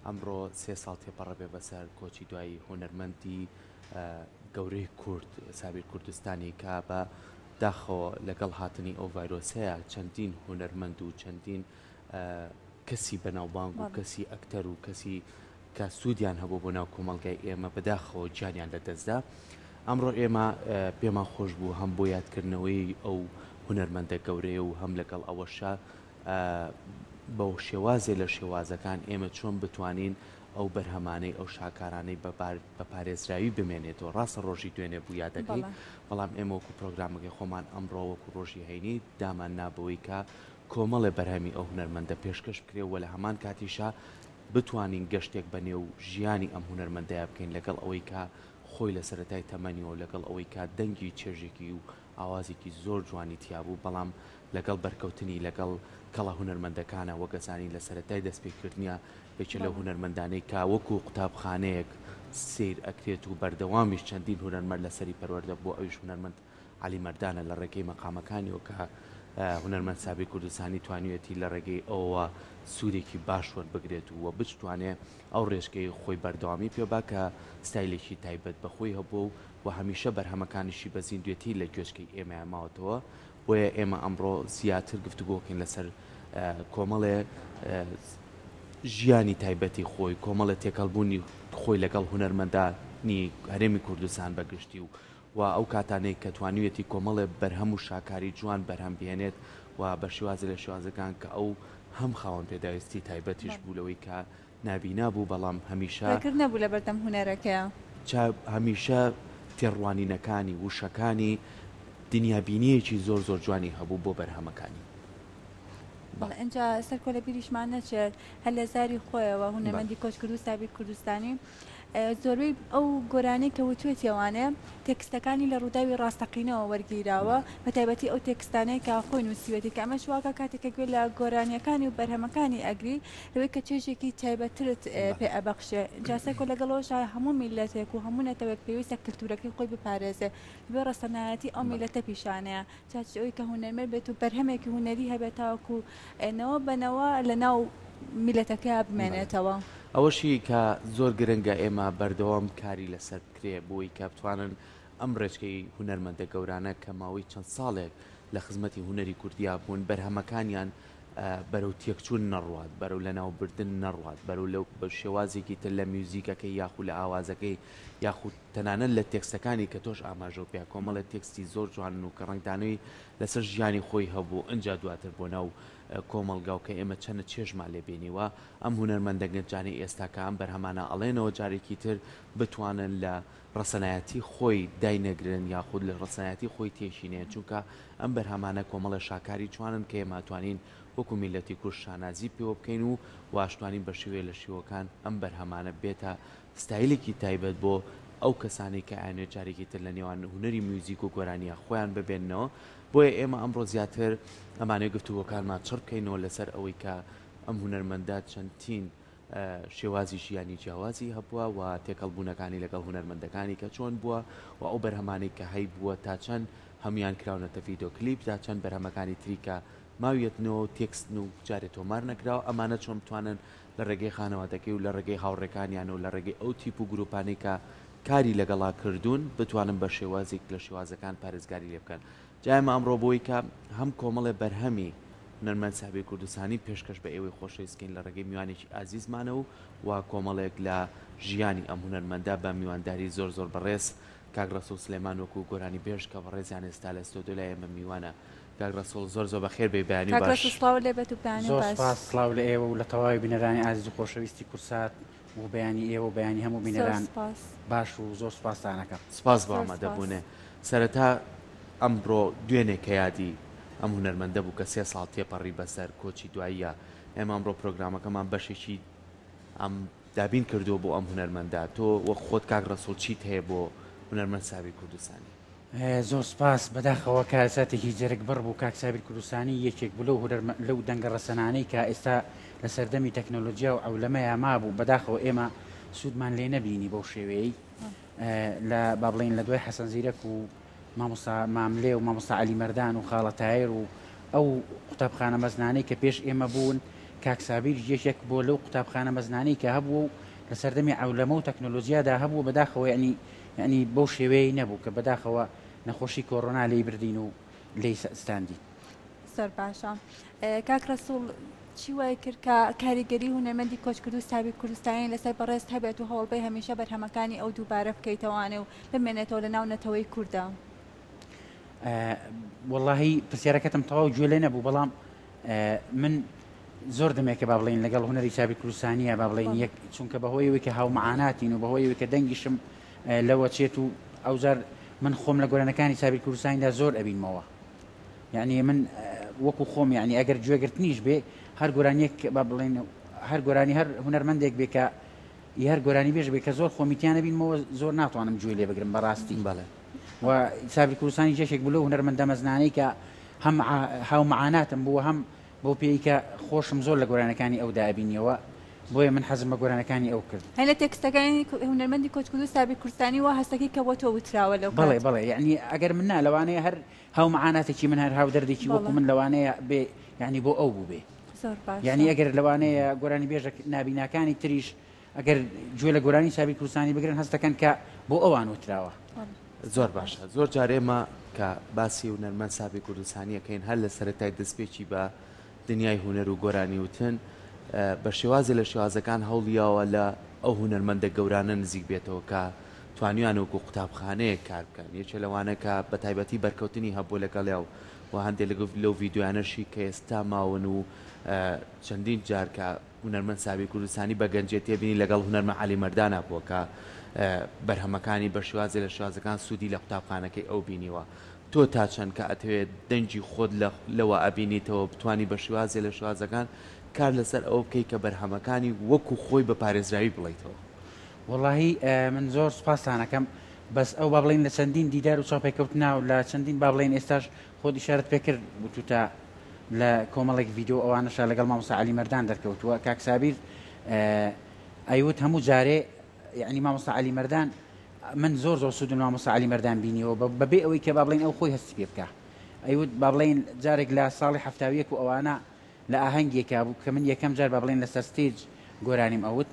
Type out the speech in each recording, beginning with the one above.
ئەمڕۆ سێ ساڵ تێپەڕەبێ بەسەر کۆچی دوایی هوەرمەندی گەورەی کورد سابیر کوردستانی کا بە داخەوە لەگەڵ هاتنی ئەو ڤایرۆسەیە چەندین هوەرمەند و چەندین کەسی بەناوبانگ و کەسی ئەکتەر و کەسی کە سوودیان هەبوو بۆ ناو کۆمەڵگای ئێمە بەداخەوە گیانیان لەدەستدا. ئەمڕۆ ئێمە پێمان خۆش بوو هەم بۆ یادکردنەوەی ئەو هوەرمەندە گەورەیە و هەم لەگەڵ ئەوەشە بەو شێوازێ لە شێوازەکان ئێمە چۆن بتوانین ئەو بەرهەمانەی ئەو شاکارانەی بە پارێزراوی بمێنێتەوە. ڕاستە ڕۆژی دوێنێ بوو یادەکەی، بەڵام ئێمە وەکو پرۆگرامەکەی خۆمان ئەمڕۆ وەکو ڕۆژی هەینی دامان نابەوەی کە کۆمەڵێ بەرهەمی ئەو هوەرمەندە پێشکەش بکرێ و لە هەمان کاتیشا بتوانین گەشتێک بەنێو ژیانی ئەم هوەرمەندەیە بکەین لەگەڵ ئەوەی کە خۆی لە سەرەتای تەمەنیەوە لەگەڵ ئەوەی کا دەنگی چێژێکی و ئاوازێکی زۆر جوانی تیابوو، بەڵام لەگەڵ بەرکەوتنی لەگەڵ کەڵە هوەرمەندەکانە وەگەزانی لە سەرەتای دەستپێکردنیە یەکێ لە هوەرمەندانەی کا وەکو قوتابخانەیەک سیر ئەکرێت و بەردەوامیش چەندین هوەرمەند لەسەری پەروەردە بۆ ئەویش هوەرمەند عەلی مەردانە لە ڕێگەی مەقامەکانیەوە کە هوەرمەند سابیر کوردستانی توانیوێتی لە ڕێگەی ئەوە سوودێکی باش وەربگرێت و بتوانێت ئەو ڕێژگەی خۆی بەردەوامی پێبا کە ستایلێکی تایبەت بەخۆی هەبوو و هەمیشە بەرهەمەکانیشی بەزیندوێتی لە گوێچکەی ئێمە ماوەتەوە. بۆیە ئێمە ئەمڕۆ زیاتر گفتوگۆکەین لەسەر کۆمەڵێ ژیانی تایبەتی خۆی، کۆمەڵە تێکەڵبوونی خۆی لەگەڵ هوەرمەندانی هەرێمی کوردستان بەگشتی و ئەو کاتانەی کە توانیوێتی کۆمەڵێ بەرهەم و شاکاری جوان بەرهەم بێنێت و بە شێوازە لە شێوازەکان کە ئەو هەم خاوەن پێداویستی تایبەتیش بوو لەوەی کە نابینا بوو، بەڵام هەمیشە نەبوو لە بەردەم هوەرەکەیە هەمیشە تێڕوانینەکانی وشەکانی دنیابینیەکی زۆر زۆر جوانی هەبوو بۆ بەرهەمەکانی. اینجا سەر کۆلە بیریشمان نەچێت هەر لە زاری خۆیەوە هوەرمەندی کۆچکرد و سابیر کوردستانی زۆربەی ئەو گۆرانەی کە وتوێتیەوانێ تێکستەکانی لە ڕووداوی ڕاستەقینەوە وەرگیراوە بە تایبەتی ئەو تێکستانەی کە خۆی نووسیوەتی کە ئەمە شواکە کاتێکە گوێ لە گۆرانیەکانی و بەرهەمەکانی ئەگری لەوەی کە چێژێکی تایبەترت پێ ئەبەخشێ. جاسە کۆ لەگەڵەوەش هەموو میلەتێک و هەموو نەتەوەک پێویستە کلتورەکەی خۆی بپارێزێ بێ ڕەسەنایەتی ئەو میلەتە پیشانەیە چاچ ئەوەی کە هونەرمەند بێت و بەرهەمێکی هونەری هەبێت تاوەکو نەوە بەنەوە لە ناو میلەتەکە بمێنێتەوە. ئەوەشی کە زۆر گرنگە ئێمە بەردەوام کاری لەسەر بکرێ بۆی کە بتوانن ئەم ڕێچکەی هوەرمەندە گەورانە کە ماوەی چەند ساڵێک لە خزمەتی هوەری کوردیا بوون بەرهەمەکانیان بەرەو تێکچوون نەڕوات، بەرەو لە ناوبردن نەڕوات، بەرەو لەو بە شێوازێکی تر لە میوزیکەکەی یاخود لە ئاوازەکەی یاخود تەنانەت لە تێکستەکانی کە تۆش ئاماژە پێ کۆمەڵە تێکستی زۆر جوان و کە ڕنگدانەوەی لەسەر ژیانی خۆی هەبوو ئەنجا دواتر بۆ ناو کۆمەلگا و کە ئێمە چەندە چێژمان لێبێنیوە ئەم هوەرمەندە گەنجانی ئێستاکە ئەم بەرهەمانە ئەڵێنەوە جارێکی تر بتوانن لە ڕەسەنایەتی خۆی داینەگرن یاخود لە ڕەسەنایەتی خۆی تێشینێن، چونکە ئەم بەرهەمانە کۆمەڵە شاکاری جوانن کە ئێمە توانین وەکو میلەتی کورد شانازی پێوە بکەین و واشتوانین بە شێوەیە لە شێوەکان ئەم بەرهەمانە بێتە ستایلێکی تایبەت بۆ ئەو کەسانی کە ئاێنێ جارێکی تر لە نێوان هوەری میوزیک و گۆرانیە خۆیان ببێنەوە. بۆیە ئێمە ئەمڕۆ زیاتر ئەمانەی گفتوگۆکانمان چڕ بکەینەوە لەسەر ئەوەی کە ئەم هوەرمەندە چەندین شێوازی ژیانی جیاوازی هەبووە و تێکەڵبوونەکانی لەگەڵ هوەرمەندەکانی کە چۆن بووە و ئەو بەرهەمانەی کە هەی بووە تا چەند هەمویان کراونەتە ڤیدۆ کلیپ تا چەند بەرهەمەکانی تریکە ماویەتنەوە تێکستن و جارێت تۆمار نەکراوە ئەمانە چۆن بتوانن لە ڕێگەی خانەوادەکەی و لە ڕێگەی هاوڕێکانیان و لە ڕێگەی ئەو تیپ و گروپانەی کە کاری لەگەڵا کردوون بتوانن بە شێوازێک لە شێوازەکان پارێزگاری لێ بکەن. جایمە ئەمڕۆ بۆی کە هەم کۆمەڵێ بەرهەمی هوەرمەند سابیر کوردستانی پێشکەش بە ئێوەی خۆشەویستکەین لە ڕێگەی میوانێکی ئازیزمانە و کۆمەڵێک لە ژیانی ئەم هوەرمەندە بە میوانداری زۆر زۆر بەڕێز کاک ڕەسوول سلێمان وەکو گۆرانی بێژ کە بەڕێزیان ئێستا لە ستۆدیۆ ئێمە میوانە. کاک ڕەسوول زۆر زۆر بەخێر بێ بەیانی باش. زۆر سپاس سڵاو لە ئێوە و لە تەواوی بینەرانی ئازیز و خۆشەویستی کورسات و بەیانی ئێوە و بەیانی هەموو بینەران باش و زۆر سپاسانەکەم. سپاس بۆ ئامادەبوونێ. سەرەتا ئەمڕۆ دوێنێ کە یادی ئەم هوەرمەندە بوو کە سێ ساڵ تێپەڕی بەسەر کۆچی دواییە. ئێمە ئەمڕۆ پرۆگرامەکەمان بەشێکی ئەم دابین کردووە بۆ ئەم هوەرمەندە. تۆ وەک خۆت کاک ڕەسوول چیت هەیە بۆ هوەرمەند سابیر کوردستانی؟ زۆر سپاس بەداخەوە کارساتێکی جەرگ بڕ بوو کاک سابیر کوردستانی یەکێک بلو لەو دەنگە ڕەسەنانەی کە ئێستا لە سەردەمی تەکنۆلۆژیا و ئەولەمەیە مابوو بەداخەوە ئێمە سوودمان لێ نەبینی بەو شێوەیەی لە با بڵێن لە دوای حەسەن زیرەک و مامۆستا ماملێ و مامۆستا عەلی مەردان و خاڵە تایر و ئەو قوتابخانە مەزنانەی کە پێش ئێمە بوون کاکسابیر جێشێک بۆ لەو قوتابخانە مەزنانەی کە هەبوو لە سەردەمی ئەولەمە و تەکنۆلۆژیادا هەبوو بەداخەوە ینی بەو شێوەیە نەبوو کە بەداخەوە نەخۆشی کۆڕۆنا لێی بردین و لێی ستاندی. زۆر باشە. کاک ڕەسوڵ چی وای کرد کە کاریگەری هونەرمەندی کۆچکرد و سابی کوردستانی لەسەر بەڕێز هەبێت و هەوڵبەی هەمیشە بەرهەمەکانی ئەو دووبارە بکەیتەوانێ و بمێنێتەوە لە ناو نەتەوەی کووردە؟ واللهی پرسیارەکەتم تەواو گوێ لێ نەبوو، بەڵام من زۆر دەمێکە با بڵین لەگەڵ هونەری سابی کوردستانیە با بڵین یەک چونکە بەهۆیەوەی کە هاومەعاناتین و بەهۆیەوەی کە دەنگیشم لەوە چێت و ئەوزار من خۆم لە گۆرانەکانی سابی کوردستانیدا زۆر ئەبینمەوە. یعنی من وەکو خۆم یعنی ئەگەر گوێگرتنیش بێ هەر گۆرانیەک با بڵین هەر گۆرانی هەر هونەرمەندێک بێ کە هەر گۆرانی بێژ بێ کە زۆر خۆمیتیانە بینمەوە زۆر ناتوانم گوێ لێ بگرم بەڕاستی. و سابی کوردستانی جێشێک بوو لە هونەرمەندە مەزنانەی کە هەم هاومەعاناتم بووە هەم بۆ پێی کە خۆشم زۆر لە گۆرانەکانی ئەودا ئەبینیەوە، بۆیە من حەزم بە گۆرانەکانی ئەو کرد. هەی لە تێکستەکانی هونەرمەندی کۆچکرد و سابی کوردستانی وا هەستەکەی کە بۆ تۆ وتراوە لەو بەڵێ یعنی ئەگەر من لەوانەیە هەر هاومەعاناتێکی من هەر هاو دەردێکی وەکو من لەوانەیە بێ یعنی بۆ ئەو بوو بێ. یعنی ئەگەر لەوانەیە گۆرانی بێژە نابیناکانی تریش ئەگەر گوێ لە گۆرانی سابی کوردستانی بگرن هەستەکەن کە بۆ ئەوان وتراوە. زۆر باشە. زۆر جارێمە کە باسی هونەرمەند سابی کوردستانیەکەین هەر لە سەرەتای دەستپێکی بە دنیای هونەر و گۆرانی وتن بە شێوازی لە شێوازەکان هەوڵیاوە لە ئەو هونەرمەندە گەورانە نزیک بێتەوە کە توانیان وەکو قوتابخانەیە کار بکەن. یەکێ لەوانە کە بە تایبەتی بەرکەوتنی هەبوو لەگەڵیا و هەندێک لەو ڤیددیوانەشی کە ئێستا ماون و چەندین جار کە هونەرمەند سابی کوردستانی بە گەنجێت تێبینی لەگەڵ هونەرمە عەلی مەردانە بووە کە بەرهەمەکانی بە شێوازی لە شێوازەکان سوودی لە قوتابخانەکەی ئەو بینیوە. تۆ تا چەند کە ئەتەوێت دەنجی خۆت لەوە ئەبینیتەوە بتانی بە شێوازی لە شێوازەکان کار لەسەر ئەو بکەی کە بەرهەمەکانی وەکو خۆی بە پارێزراوی بڵیتەوە؟ واللهی من زۆر سوپاسانەکەم، بەس ئەو با بڵین لە چەندین دیدار و چاپێکەوتنا و لە چەندین با بڵین ئێستاش خۆت ئیشارەت پێکرد بوتوتە لە کۆمەڵێک ڤیدیۆ ئەوانەشە لەگەڵ مامۆستا عەلی مەردان دەرکەوتووە. کاک سابیر ئەیوت هەموو جارێ یعنی مامۆستا عەلی مەردان من زۆر سوودم مامۆستا عەلی مەردان بینیەوە بەبێ ئەوەی کە با بڵین ئەو خۆی هەستی پێ بکە. ئەیوت با بڵین جارێک لە ساڵی هەفتاویەک و ئەوانە لە ئاهەنگێکا بوو کە من یەکەم جار با بڵین لەسەر ستێج گۆرانیم ئەوت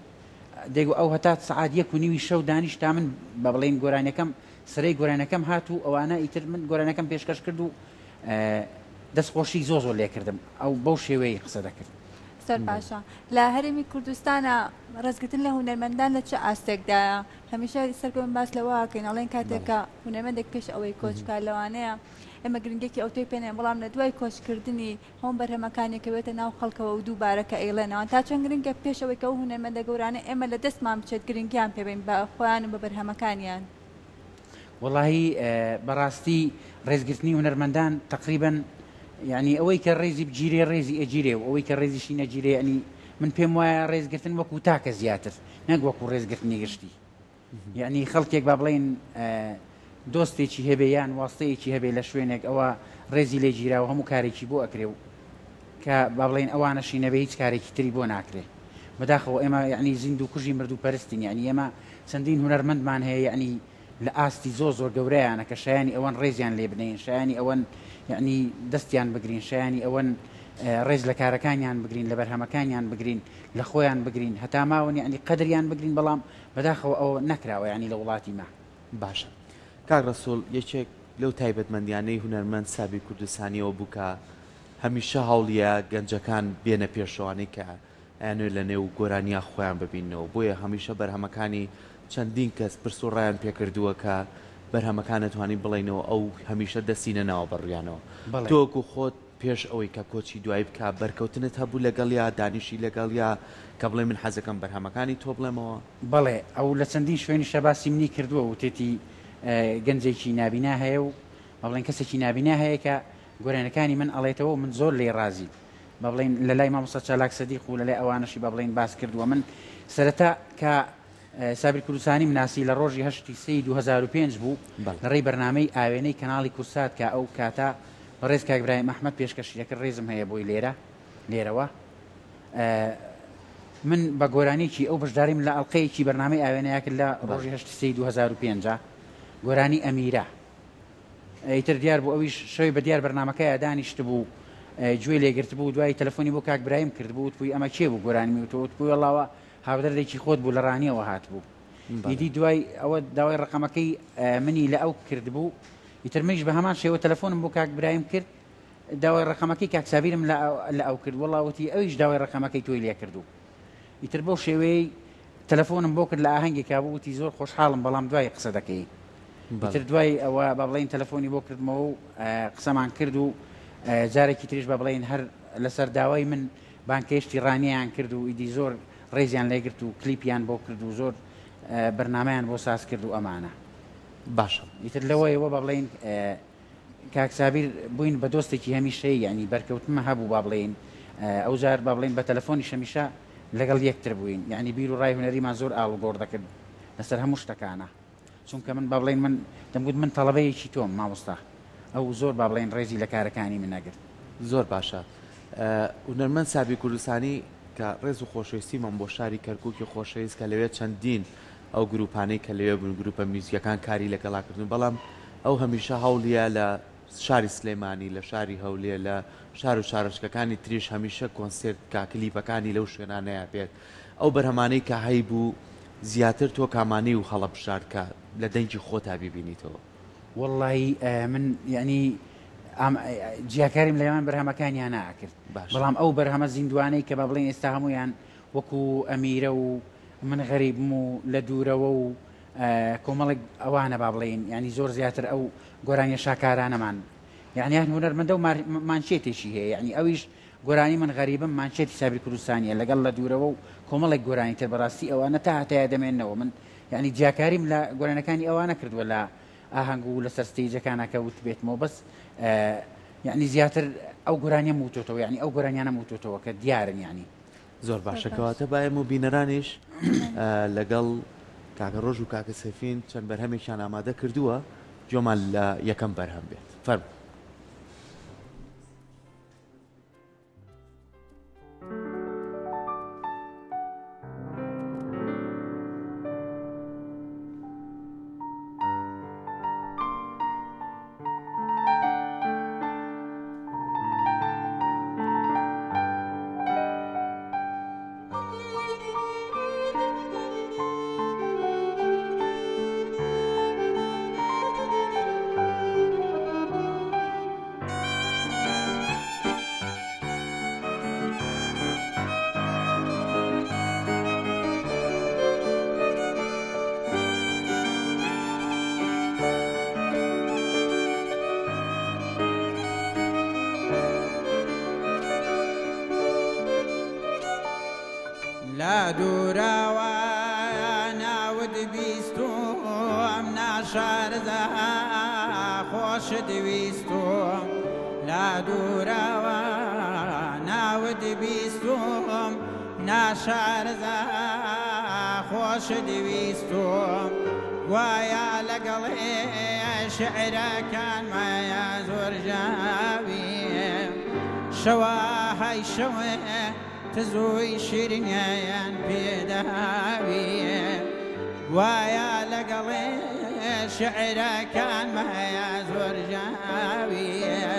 دەیگو ئەو هەتا سعات 1:30 شەو دانیش تا من با بڵین گۆرانەکەم سرەی گۆرانەکەم هات و ئەوانە ئیتر من گۆرانەکەم پێشکەش کرد و دەستخۆشی زۆر لێ کردم ئەو بەو شێوەیە قسە دەکرد. زۆر باشە. لە هەرێمی کوردستانە ڕێزگرتن لە هونەرمەندان لە چه ئاستێکدایە؟ هەمیشە سەرکەوتن باس لەوەکەین ئەڵێن کاتێکە هونەرمەندێک پێش ئەوەی کۆچکار لەوانەیە ئێمە گرنگێکی ئەوتۆی پێنێ، بەڵام لە دوای کۆچکردنی هەم بەرهەمەکانێکەوێتە ناو خەڵکەوە و دووبارەکە ئەیڵێنەوە تا چەند گرنگە پێشەوەی کە ئەو هونەرمەندە گەورانە ئێمە لە دەستمان بچێت گرنگیان پێبین بە خۆیان و بە بەرهەمەکانیان. واللهی بەڕاستی ڕێزگرتنی هونەرمەندان تقریبا یعنی ئەوەی کە ڕێزی بگیرێ ڕێزی ئەگیرێ و ئەوەی کە ڕێزیشی نەگیرێ ینی من پێم وایە ڕێزگرتن وەکو تاکە زیاتر نەک وەکو ڕێزگرتنی گشتی. یعنی خەڵکێک با بڵێن دۆستێکی هەبێ یان واستەیەکی هەبێ لە شوێنێک ئەوە ڕێزی لێ گیرا و هەموو کارێکی بۆ ئەکرێ و کە با بڵێن ئەوانەشی نەبێ هیچ کارێکی تری بۆ ناکرێ. بەداخەوە ئێمە یعنی زیند و کوژی مردوو پەرستین، یعنی ئێمە چەندین هونەرمەندمان هەیە یعنی لە ئاستی زۆر گەورەیانە کە شایانی ئەوەن ڕێزیان لێ بنین، شایانی ئەوەن یعنی دەستیان بگرین، شایانی ئەوەن ڕێز لە کارەکانیان بگرین، لە بەرهەمەکانیان بگرین، لە خۆیان بگرین، هەتا ماون یعنی قەدریان بگرین، بەڵام بەداخەوە ئەوە نەکراوە یعنی لە وڵاتی ما. باشە. کاک ڕەسوڵ یەکێک لەو تایبەتمەندیانەی هونەرمەند سابی کوردستانیەوە بوو کە هەمیشە هەوڵیە گەنجەکان بێنە پێشەوانەی کە ئەیانوێت لە نێو گۆرانیا خۆیان ببینەوە، بۆیە هەمیشە بەرهەمەکانی چەندین کەس پرس و ڕایان پێکردووە کە بەرهەمەکان نەتوانین بڵێنەوە ئەو هەمیشە دەستینە ناوە بەڕیانەوە. تۆکو خۆت پێش ئەوەی کە کۆچی دوای بکە بەرکەوتنت هەبوو لەگەڵ یا دانیشی لەگەڵ یا کە بڵێ من حەزەکەم بەرهەمەکانی تۆ بڵێمەوە؟ بەڵێ ئەو لە چەندین شوێنی شەباسی منی کردووە و تێتی گەنجێکی نابینا هەیە و بەڵێن کەسێکی نابینا هەیە کە گۆرانەکانی من ئەڵێتەوە من زۆر لێ ڕازی بەڵێن لە لای مامۆستا چالاک سەدیق و لە لای ئەوانەشی بەڵێن باس کردووە. من سەرەتا کە سابی کوردستانی مناسی لە ڕۆژی 8 سەی 2005 بوو لە ڕێی بەرنامەی ئاوێنەی کەناڵی کورسات کە ئەو کاتا بەڕێز کاک برایم ئەحمەد پێشکەشیەکە ڕێزم هەیە بۆی لێرەوە من بە گۆرانێکی ئەو بەشداریم لە ئەڵقەیەکی بەرنامەی ئاوێنەیەکرد لە ڕۆژی 8 سەی 2005 گۆرانی ئەمیرە ئیتر دیار بوو ئەویش شەوی بە دیار بەرنامەکەی دانیشت بوو گوێ لێگرت بوو دوای تەلەفۆنی بۆ کاک برایم کرد بوو توی ئەمە چێ بوو گۆرانی وتوت بووی وڵاوە هاودەردێکی خۆت بوو لە ڕانیەوە هات بوو ئیدی دوای ئەوە داوای ڕقەمەکەی منی لە ئەو کرد بوو ئیتر منیش بە هەمان شێوە تەلەفۆنم بۆ کاک برایم کرد داوای ڕقەمەکەی کاکسابیرم لە ئەو کرد وڵاوەتی ئەویش داوای ڕقەمەکەی تۆی لێ کردو ئیتر بۆ شێوەیە تەلەفۆنم بۆ کرد لە ئاهەنگێکا بووتی زۆر خۆشحاڵم بەڵام دوای قسە دەکەی تر دوای ئەوە با بڵین تەلەفۆنی بۆ کردمەوە و قسەمان کرد و جارێکی تریش با بڵین هەر لەسەر داوای من بانکێشتی ڕانیان کرد و ئیدی زۆر ڕێزیان لێگرت و کلیپیان بۆ کرد و زۆر بەرنامەیان بۆ ساز کرد و ئەمانە باشە ئیتر لەوەیەوە با بڵین کاکسابیر بووین بە دۆستێکی هەمیشەی یعنی بەرکەوتمە هەبوو با بڵین ئەو جار با بڵین بە تەلەفۆنی شەمیشە لەگەڵ یەکتر بووین یعنی بیر و ڕای هونەریمان زۆر ئاڵوگۆڕ دەکرد لەسەر هەموو شتەکانە چونکە من با بڵین من دەمگوت من تەڵەبەیەکی تۆم مامۆستا ئەو زۆر با بڵین ڕێزی لە کارەکانی من نەگرت زۆر باشە هونەرمەند سابی کوردستانی کە ڕێز و خۆشەویستیمان بۆ شاری کەرکووکی خۆشەویست کە لەوێت چەندین ئەو گروپانەی کە لەوێ بوون گروپە میوزیەکان کاری لەگەڵاکردن بەڵام ئەو هەمیشە هەوڵیە لە شاری سلێمانی لە شاری هەولێر لە شار و شارۆچکەکانی تریش هەمیشە کۆنسرت کا کلیپەکانی لەو شوێنانەیە بێت ئەو بەرهەمانەی کە هەی بوو زیاتر تۆ کامانەی و هەڵە بشارکە لە دەنگی خۆتا ببینیتەوە والله من یعنی جیاکاریم لە ئێمان بەرهەمەکانیان ناکرد بەڵام ئەو بەرهەمە زیندوانەی کە با بڵێن ئێستا هەمویان وەکو ئەمیرە و من غەریبم و لە دوورەوە و کۆمەڵێک ئەوانە با بڵێن ینی زۆر زیاتر ئەو گۆرانیە شاکارانەمان یعنی هونەرمەندە و مانچێتێکی هەیە یعنی ئەویش گۆرانی من غەریبم مانچێتی سابری کوردستانیە لەگەڵ لە دوورەوە و کۆمەڵێک گۆرانی تر بەڕاستی ئەوانە تا هەتایە دەمێننەوە من یعنی جیاکاریم لە گۆرانەکانی ئەوانە کردووە لە ئاهەنگ و لەسەر ستێجەکانەکە وت بێتمەوە بەس یعنی زیاتر ئەو گۆرانیە موتۆتەوە یعنی ئەو گۆرانیانە موتۆتەوە کە دیارن یعنی زۆر باشەکەواتە باەم و بینەرانیش لەگەڵ کاکە ڕۆژ و کاکە سەفین چەند بەرهەمێکیان ئامادە کردووە جۆمان لە یەکەم بەرهەم بێت فەرموو لا دوراوە ناود بیستم ناشارزە خۆش دویستم لا دوراوە ناود بیستم ناشارزە خۆش دویستم وایە لەگەڵێ شعرەکانمایە زۆر جاوی شەوە های شەوێ تزوی شیرینیان پێداویە وایە لەگەڵێ شعرەکانمایە زۆر جاویە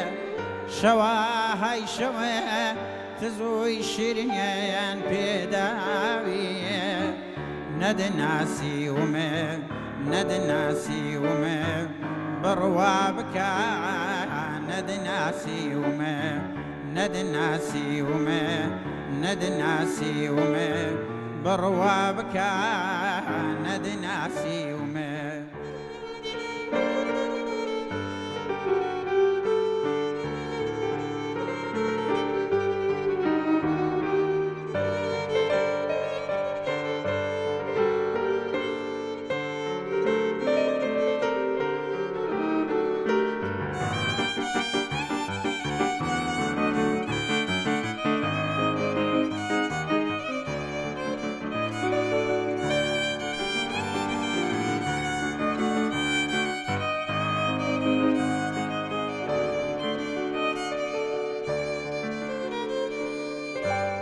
شەوە های شەوێ تزوی شیرینیان پێداویە نەدەناسیومە نەدەناسیومە بڕوا بکە نەدەناسیومە نەدەناسیومە نەدەناسیومە بڕوا بکە نەدەناسیومە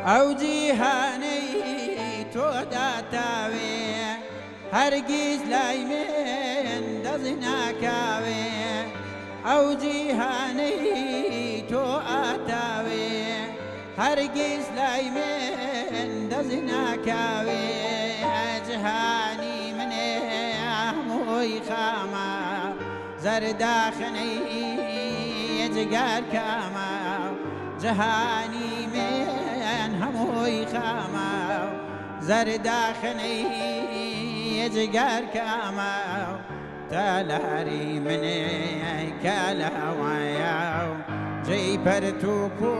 ئەو جیهانەی تۆ داتاوێ هەرگیز لای من دەست ناکاوێ ئەو جیهانەی تۆ ئاتاوێ هەرگیز لای من دەزی ناکاوێ جهانی منێ هەمووی خامە زەرداخەنەی جگار کامە جهانی من هەمووی خامە زەرداخەنەی جگار کامە تالاری منێ کالاوایە جێی پەرتووک و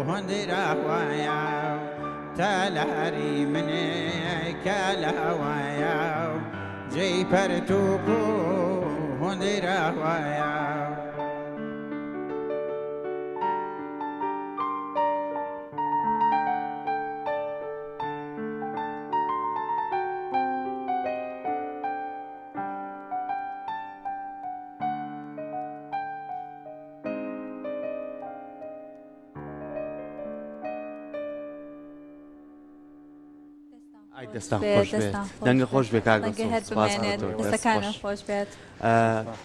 هەندراوایە تالاری منێ کالاوایە جێی پەرتووک و هەندراوایە دەستان خۆش بێت دەنگە خۆش بێ دەستەکانە خۆش بێت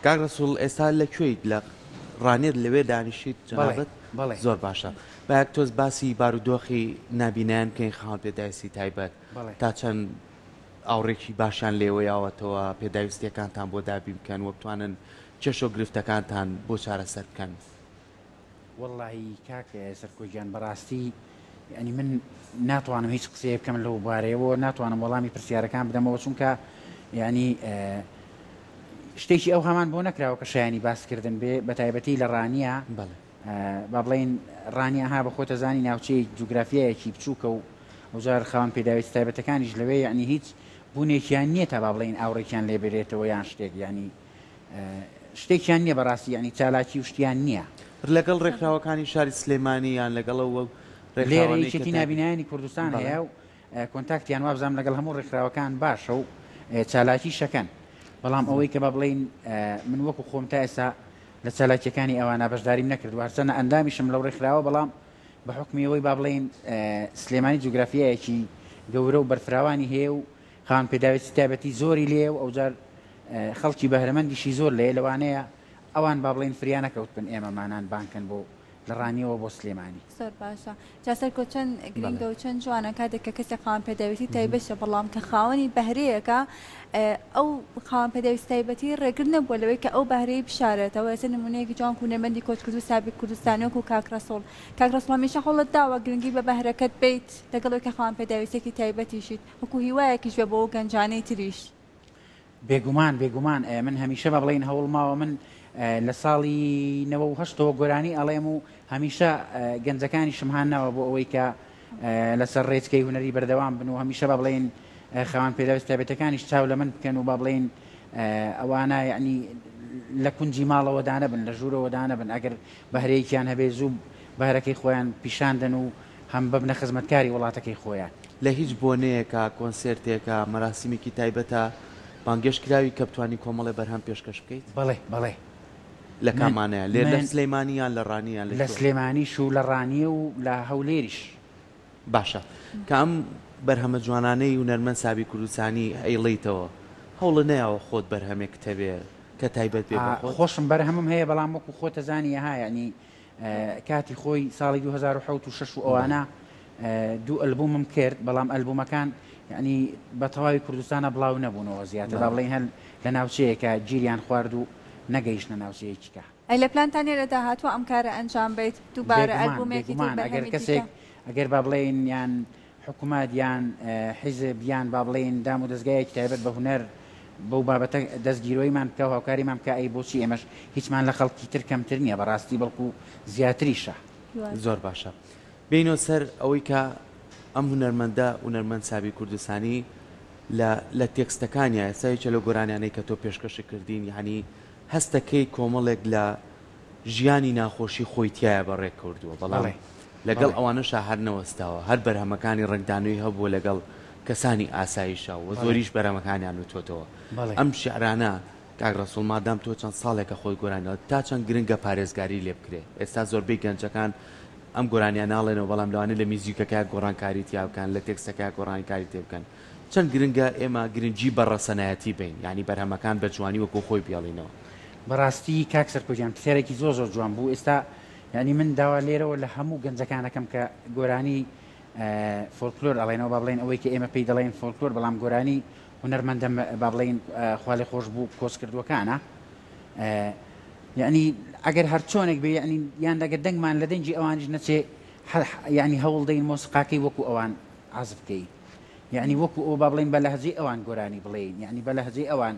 کاک ڕەسوڵ ئێستا لەکوێیت لە ڕانێت لەوێ دانیشیت جەنابەت زۆر باشە باەک تۆز باسی بارودۆخی نابینیان کەین خاڵ پێداویستی تایبەت تا چەند ئاوڕێکی باشیان لێوەیاوەتەوە پێداویستیەکانتان بۆ دابی بکەن وە بتوانن چێشۆ گرفتەکانتان بۆ چارەسەر بکەن واللهی کاکە سەرکۆجیان بەڕاستی ینی من ناتوانم هیچ قسەیە بکەم لەو بارەیەوە ناتوانم وەڵامی پرسیارەکان بدەمەوە چونکە ینی شتێکی ئەو هەمان بۆ نەکراوە کە شایانی باسکردن بێ بە تایبەتی لە ڕانیە با بڵێن ڕانیەها بە خۆتە زانی ناوچەی جوگرافیایەکی بچووکە و ئەوجار خاوەن پێداویستی تایبەتەکانیش لەوێ ینی هیچ بوونێکیان نییە تا با بڵێن ئاوڕێکیان لێبرێتەوە یان شتێک ینی شتێکیان نییە بەڕاستی ینی چالاکی و شتیان نییە لەگەڵ ڕێکخراوەکانی شاری سلێمانی یان لەگەڵەوە لێرە یەکێتی نابینانی کوردستان هەیە و کۆنتاکتیان وابزانام لەگەڵ هەموو ڕێکخراوەکان باشە و چالاکی شەکەن بەڵام ئەوەی کە بە بڵین من وەکو خۆم تا ئێستا لە چالاکیەکانی ئەوانە بەشداریم نەکردو هەرچەنە ئەندامیشم لەو ڕێکخراوە بەڵام بە حکمیەوەی با بڵین سلێمانی جوگرافیایەکی گەورە و بەرفراوانی هەیە و خاوەن پێداویستی تایبەتی زۆری لێ و ئەوجار خەڵکی بەهرەمەندیشی زۆر لێ لەوانەیە ئەوان با بڵین فریانەکەوت بن ئێمەمانان بانکن بۆ لە ڕانیەوە بۆ سلێمانی زۆر باشە جاسەر کۆ چەند گرنگە و چەند جوانە کاتێک کە کەسێک خاوەن پێداویستی تایبەتە بەڵام کە خاوەنی بەهرەیەکە ئەو خاوەن پێداویستی تایبەتی ڕێگر نەبووە لەوەی کە ئەو بەهرەی بشارێتەوە ئێستا نمونەیەکی جوان کوونەمەندی کۆچکرد و سابق کوردستانیۆک و کاک ڕەسوڵ هەمیشە هەوڵت داوە گرنگی بە بەهرەکەت بێیت لەگەڵەوەی کە خاوەن پێداویستێکی تایبەتیشیت وەکو هیوایەکیش بێ بۆ گەنجانەی تریش بێگومان من هەمیشە بە بڵین هەوڵ ماوە من لە ساڵی 1970 گۆرانی ئەڵێم و هەمیشە گەنجەکانی شمهانەوە بۆ ئەوەی کە لەسەر ڕێچکەی هوەری بەردەوام بن و هەمیشە با بڵێن خاوەن پێداویستی تایبەتەکانیش چاو لە من بکەن و با بڵێن ئەوانە یعنی لە کونجی ماڵەوە دانە بن لە ژوورەوە دانە بن ئەگەر بەهرەیەکیان هەبێ زوو بەهرەکەی خۆیان پیشاندن و هەم ببنە خزمەتکاری وڵاتەکەی خۆیان لە هیچ بۆنەیەکە کۆنسرتێکە مەراسیمێکی تایبەتە بانگەشت کراوی کە بتوانی کۆمەڵێ بەرهەم پێشکەش بکەیت بەڵێ لە کامانەیە لێر لە سلەیمانیان لە ڕانیان لە سلێمانیش و لە ڕانیە و لە هەولێریش باشە کە ئەم بەرهەمە جوانانەی هونەرمەند سابی کوردستانی ئەیڵیتەوە هەوڵە نەیەوە خۆت بەرهەمێک تەبێ کە تایبەت بێ خۆشم بەرهەمم هەیە بەڵام وەکو خۆتە زانیە ها ینی کاتی خۆی ساڵی 2007 و 6 و ئەوانە دوو ئەلبومم کرد بەڵام ئەلبومەکان ینی بە تەواوی کوردستانە بڵاو نەبوونەوە زیاتر با بڵێن هەل لە ناوچەیەکە گیریان خوارد و نەگەیشتە ناوچەیەکیکە ئەی لە پلانتانێرە داهاتوە ئەم کارە ئەنجام بیت دووبارە ئەلبومێکی ئەگەر کەسێک ئەگەر با بڵێن یان حکوومەت یان حیزب یان با بڵێن دام و دەستگایەکی تایبەت بە هونەر بەو بابەتە دەستگیرۆیمان بکە و هاوکاریمان بکە ئەی بۆچی ئێمەش هیچمان لە خەڵکی تر کەمتر نییە بەڕاستی بەڵکو زیاتریشە زۆر باشە بینۆ سەر ئەوەی کە ئەم هونەرمەندە هونەرمەند سابی کوردستانی لە تێکستەکانیە ئێستاویکە لە گۆرانیانەی کە تۆ پێشکەشی کردین یعنی هەستەکەی کۆمەڵێک لە ژیانی ناخۆشی خۆیتیایە بەڕێک کردووە بەڵام لەگەڵ ئەوانەشە هەر نەوەستاوە هەر بەرهەمەکانی ڕنگدانووی هەبووە لەگەڵ کەسانی ئاساییشە و زۆریش بەرهەمەکانیان وتۆتەوە ئەم شیعرانە کاک ڕەسوڵ مادام تۆ چەند ساڵێکە خۆی گۆرانەوە تا چەند گرنگە پارێزگاری لێ بکرێ ئێستا زۆربەی گەنجەکان ئەم گۆرانیان ناڵێنەوە بەڵام لەوانێت لە میزیکەکە گۆڕانکاری تیا بکەن لە تێکستەکە گۆڕانکاری تێ بکەن چەند گرنگە ئێمە گرنگی بەڕەسەنایەتی بین ینی بەرهەمەکان بە جوانی وەکو خۆی بێڵینەوە بەڕاستی کاک سەرکۆجیان پرسیارێکی زۆر جوان بوو ئێستا يعني من داوا لێرەوە لە هەموو گەنجەکانەکەم کە گۆرانی فۆلکلۆر ئەڵێنەوە با بڵێن ئەوەی کە ئێمە پێی دەڵێن فۆلکلۆر بەڵام گۆرانی هونەرمەندە با بڵێن خوا لێ خۆش بوو کۆچکردوەکانە یعنی ئەگەر هەر چۆنێک بێ یعنی یان دەگە دەنگمان لە دەنجی ئەوانش نەچێ یعنی هەوڵ دەین مۆسیقاکەی وەکو ئەوان عازف بکەی یعنی وەکو ئەو با بڵێن بە لەهجەی ئەوان گۆرانی بڵێن یعنی بە لەهجەی ئەوان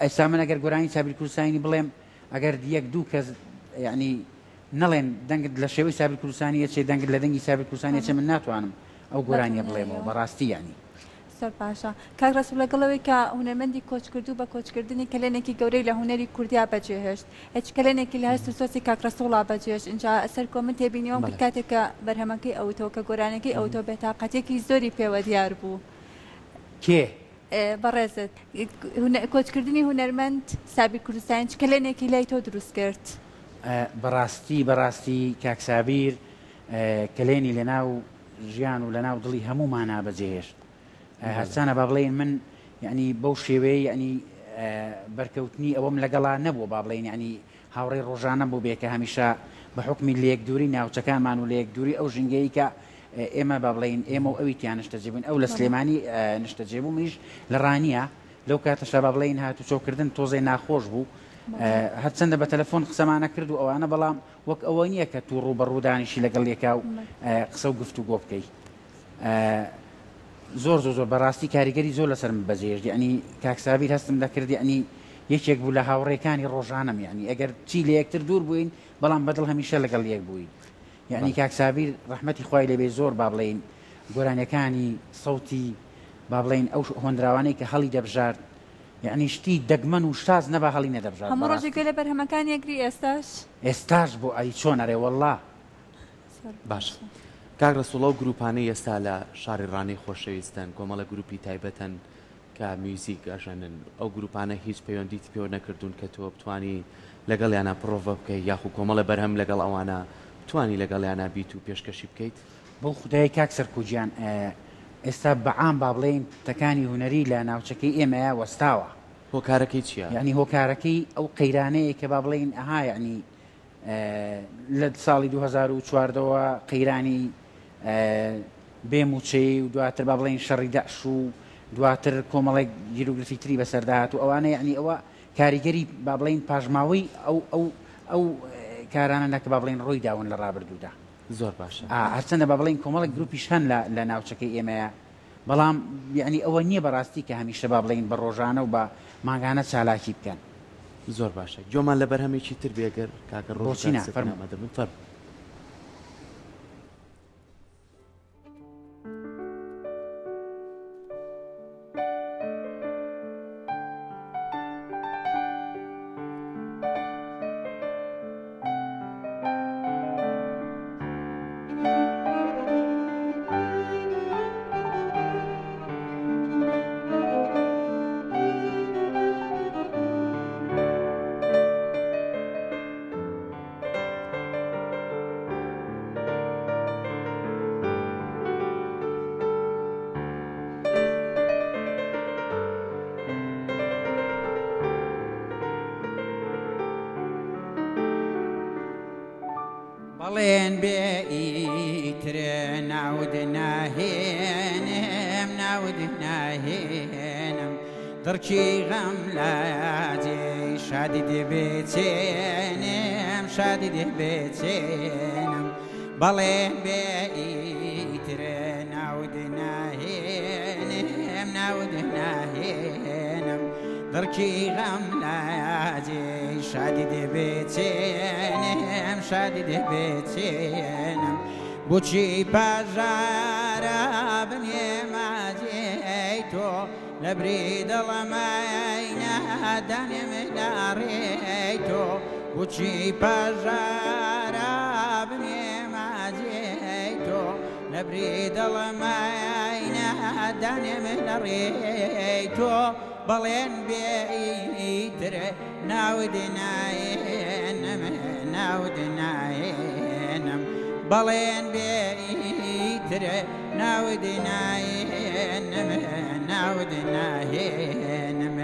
ئێستا من ئەگەر گۆرانی سابیر کوردستانی بڵێم ئەگەر یەک دوو کەس یعنی نەڵێن دەنگت لە شێوەی سابیر کوردستانی چێ دەنگت لە دەنگی سابیر کوردستانی چێ من ناتوانم ئەو گۆرانیە بڵێمەوە بەڕاستی یعنی زۆر باشە کاک ڕەسوول لەگەڵەوەی کە هونەرمەندی کۆچکردو بە کۆچکردنی کلێنێکی گەورەی لە هونەری کوردیا بەجێهێشت هیچ کلێنێکی لە هەست و سۆسی کاک ڕەسووڵا بەجێهێشت اینجا ئەسەر کۆمن تێبینیەوە کاتێک کە بەرهەمەکەی ئەوتەوە کە گۆرانەکەی ئەوتۆ بێتاقەتێکی زۆری پێوە دیار بوو کێ بەڕێزت کۆچکردنی هونەرمەند سابیر کوردستانی چ کلێنێکی لای تۆ دروست کرد بەڕاستی کاکسابیر کلێنی لەناو ژیان و لەناو دڵی هەموومانە بەجێهێشت هەرچانە با بڵێن من یعنی بەو شێوەیە یعنی بەرکەوتنی ئەوەم لەگەڵا نەبووە با بڵێن یعنی هاوڕێی ڕۆژانە بوو بێ کە هەمیشە بە حکمی لە یەکدووری ناوچەکانمان و لە یەکدووری ئەو ژنگەی کە ئێمە با بڵێن ئێمە و ئەوی تیان نیشتەجێبوون ئەو لە سلێمانی نیشتەجێبوو منیش لە ڕانیە لەو کاتەشە با بڵێن هاتوچۆکردن تۆزەی ناخۆش بوو هەرچەندە بە تەلەفۆن قسەمانە کرد و ئەوانە بەڵام وەک ئەوە نییە کە تووڕوو بەڕوودانیشی لەگەڵ یەکا و قسە و گفتوگۆ بکەی زۆر بەڕاستی کاریگەری زۆر لەسرم بەجێهێشت یعنی کاکسابیر هەستم دەکرد یعنی یەکێک بوو لە هاوڕێکانی ڕۆژانم یعنی ئەگەر چی لە یەکتر دوور بووین بەڵام بەدڵ هەمیشە لەگەڵ یەک بووین یعنی کاکسابیر ڕەحمەتی خوای لێبێ زۆر با بڵێن گۆرانیەکانی سەوتی با بڵێن ئەو هۆندراوانەی کە هەڵی دەبژارد یعنی شتی دەگمەن و شاز نەبا هەڵی نەدەبژارد هەموو ڕۆژێک لە بەرهەمەکانی ئەگری ئێستاش بۆ ئەی چۆن ئەرێ وەڵڵا باش کاک ڕەسوڵە و گروپانەی ئێستا لە شاری ڕانەی خۆشەویستن کۆمەڵە گروپی تایبەتەن کە میوزیک ئەژەنن ئەو گروپانە هیچ پەیوەندیت پێوە نەکردوون کە تۆ بتوانی لەگەڵیانە پرۆڤە بکەیت یاخو کۆمەڵە بەرهەم لەگەڵ ئەوانە بتوانی لەگەڵیانە بیت و پێشکەشی بکەیت بۆ خودای کاک سەرکوجیان ئێستا بەعام با بڵێن تەکانی هونەری لە ناوچەکەی ئێمەیە وەستاوە هۆکارەکەی چییە؟ یعنی هۆکارەکەی ئەو قەیرانەیە کە با بڵێن ئەها یعنی لە ساڵی 2014ەوە قەیرانی بێموچەی و دواتر با بڵێن شەڕی داعش و دواتر کۆمەڵێک گیرروگرفی تری بەسەرداهات و ئەوانە یعنی ئەوە کاریگەری با بڵێن پاژماوەی ئەو کارانە نەکە با بڵێن ڕۆی داون لە ڕابردوودا زۆر باشە هەرچەندە با بڵێن کۆمەڵێک گروپیش هەن لە ناوچەکەی ئێمەیە بەڵام یعنی ئەوە نییە بەڕاستی کە هەمیشە با بڵێن بە ڕۆژانە و بە ماگانە چالاکی بکەن زۆر باشە گوێمان لە بەرهەمێکی تر بێگەر کاکە ڕۆژینە فەرمادەبن فەرم بەڵێن بێ ئیترە ناود ناهێنم ناود ناهێنم دڕکی غەم لاجێ شادی دەبێچێنم شادی دەبێچێنم بەڵێن بێ ئیترە ناود ناهێنم ناود ناهێنم دڕکی غەم لاجێ شادی دەبێچێنم شادی دەبێچێنم بۆچی پاژارە بنێ ماجێی تۆ لە بری دڵەمەی نادانێم ناڕێی تۆ بۆچی پاژارە بنێ ماجێی تۆ لە بری دڵەمەی نادانێم نەڕێی تۆ بەڵێن بێئیترە ناود نایێنم ناود نایێنم بەڵێن بێئیترە ناود نایێنم ناود نایێنم